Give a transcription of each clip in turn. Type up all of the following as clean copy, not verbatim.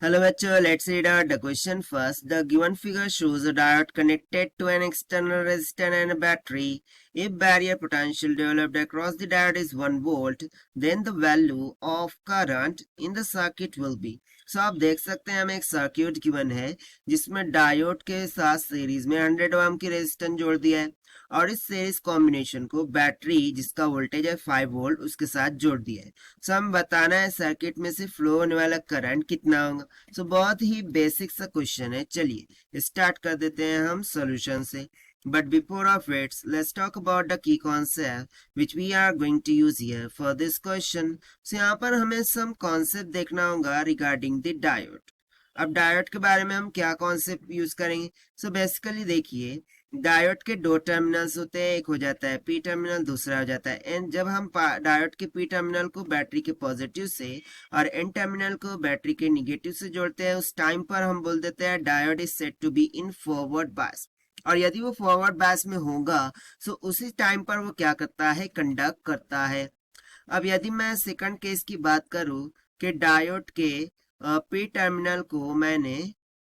Hello bachcho, let's read out the question first. The given figure shows a diode connected to an external resistor and a battery. If barrier potential developed across the diode is 1 volt, then the value of current in the circuit will be. So आप देख सकते हैं हमें एक circuit given है जिसमें diode के साथ सीरीज में 100 ओम की रेजिस्टेंस जोड़ दिया है और इस सीरीज कॉम्बिनेशन को बैटरी जिसका वोल्टेज है 5 वोल्ट उसके साथ जोड़ दिया है। सो हम बताना है सर्किट में से फ्लो होने वाला करंट कितना होगा। सो बहुत ही बेसिक सा क्वेश्चन है, चलिए स्टार्ट कर देते हैं हम सॉल्यूशन से। But before of it, let's talk about the key concept which we are going to use here for this question. So यहाँ पर हमें some concept देखना होगा regarding the diode. अब डायोड के बारे में हम क्या कॉन्सेप्ट यूज करेंगे। सो बेसिकली देखिए डायोड के दो टर्मिनल्स होते हैं, एक हो जाता है पी टर्मिनल, दूसरा हो जाता है एन। जब हम डायोड के पी टर्मिनल को बैटरी के पॉजिटिव से और एन टर्मिनल को बैटरी के निगेटिव से जोड़ते हैं, उस टाइम पर हम बोल देते हैं diode is said to be in forward bias. और यदि वो फॉरवर्ड बायस में होगा तो उसी टाइम पर वो क्या करता है, कंडक्ट करता है। अब यदि मैं सेकंड केस की बात करूं कि डायोड के पी टर्मिनल को मैंने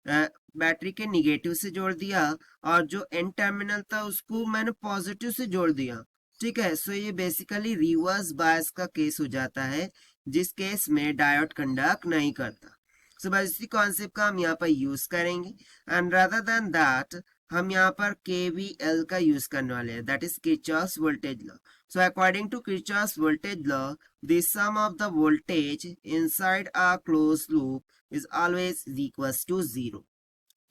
बैटरी के निगेटिव से जोड़ दिया और जो एन टर्मिनल था उसको मैंने पॉजिटिव से जोड़ दिया, ठीक है। सो ये बेसिकली रिवर्स बायस का केस हो जाता है, जिस केस में डायोड कंडक्ट नहीं करता। सो बस इसी कॉन्सेप्ट का हम यहाँ पर यूज करेंगे एंड रादर देन दैट हम यहाँ पर KVL का यूज करने वाले हैं, that is Kirchhoff's voltage law. So according to Kirchhoff's voltage law, the sum of the voltage inside a closed loop is always equals to 0।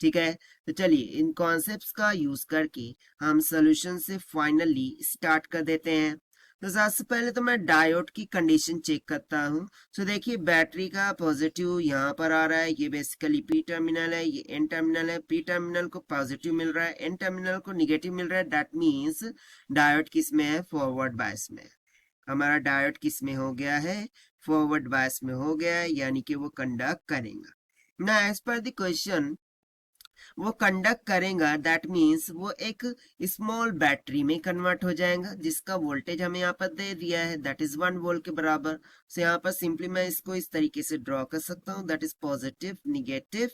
ठीक है, तो चलिए इन कॉन्सेप्ट्स का यूज करके हम सॉल्यूशन से फाइनली स्टार्ट कर देते हैं। तो सबसे पहले तो मैं डायोड की कंडीशन चेक करता हूँ। सो देखिए बैटरी का पॉजिटिव यहाँ पर आ रहा है, ये बेसिकली पी टर्मिनल है, ये एन टर्मिनल है। पी टर्मिनल को पॉजिटिव मिल रहा है, एन टर्मिनल को निगेटिव मिल रहा है। दैट मीन्स डायोड किस में है, फॉरवर्ड बायस में। हमारा डायोड किस में हो गया है, फॉरवर्ड बायस में हो गया है, यानी कि वो कंडक्ट करेगा ना। एज पर द क्वेश्चन वो कंडक्ट करेगा, दैट मीन्स वो एक स्मॉल बैटरी में कन्वर्ट हो जाएगा जिसका वोल्टेज हमें यहाँ पर दे दिया है, दैट इज 1 वोल्ट के बराबर। सो यहाँ पर सिंपली मैं इसको इस तरीके से ड्रॉ कर सकता हूँ, दैट इज पॉजिटिव निगेटिव।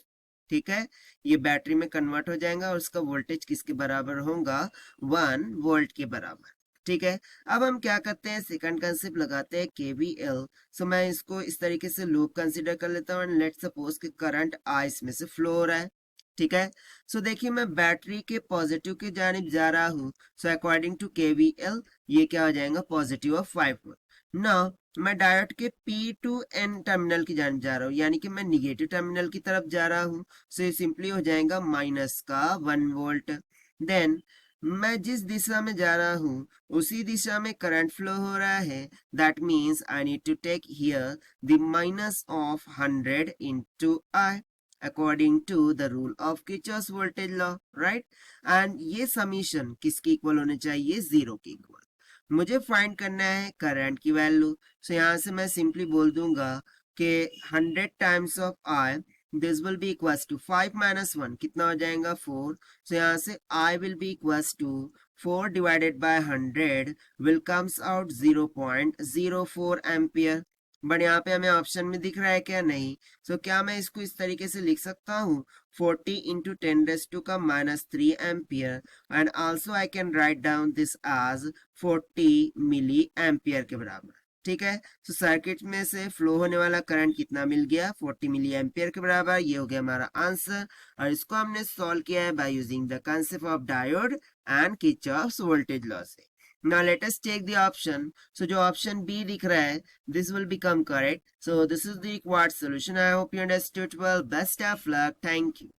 ठीक है, ये बैटरी में कन्वर्ट हो जाएगा और उसका वोल्टेज किसके बराबर होगा, 1 वोल्ट के बराबर। ठीक है, अब हम क्या करते हैं, सेकंड कंसेप्ट लगाते हैं KVL। सो मैं इसको इस तरीके से लूप कंसीडर कर लेता हूँ एंड लेट्स सपोज कि करंट I इसमें से फ्लो हो रहा है। ठीक है, सो देखिए मैं बैटरी के पॉजिटिव की जानिब जा रहा हूँ। सो अकॉर्डिंग टू KVL ये क्या हो जाएगा, पॉजिटिव ऑफ 5 वोल्ट। नाउ मैं डायोड के P टू N टर्मिनल की जानिब जा रहा हूँ, यानी कि मैं निगेटिव टर्मिनल की तरफ जा रहा हूँ। सो ये सिंपली हो जाएगा माइनस का 1 वोल्ट। देन मैं जिस दिशा में जा रहा हूँ उसी दिशा में करंट फ्लो हो रहा है, that means I need to take here the minus of 100 into I according to the rule of Kirchhoff's voltage law, right? And ये समीशन किसकी इक्वल होने चाहिए, 0 के इक्वल। मुझे फाइंड करना है करंट की वैल्यू। सो यहाँ से मैं सिंपली बोल दूंगा कि 100 times of I this will be equals to 5 minus 1, कितना हो जाएगा 4। सो यहाँ से I will be equals to 4 divided by 100 will comes out 0.04 ampere. But यहाँ पे हमें ऑप्शन में दिख रहा है क्या, नहीं। सो क्या मैं इसको इस तरीके से लिख सकता हूँ, 40 into 10⁻³ ampere and also I can write down this as 40 milli ampere के बराबर। ठीक है, तो सर्किट में से फ्लो होने वाला करंट कितना मिल गया, 40 मिली एम्पियर के बराबर। ये हो गया हमारा आंसर और इसको हमने सॉल्व किया है by using the concept of diode and Kirchhoff's voltage law से। Now let us take the option. So जो option B दिख रहा है, this will become correct. So this is the required solution. I hope you understood well. Best of luck. Thank you.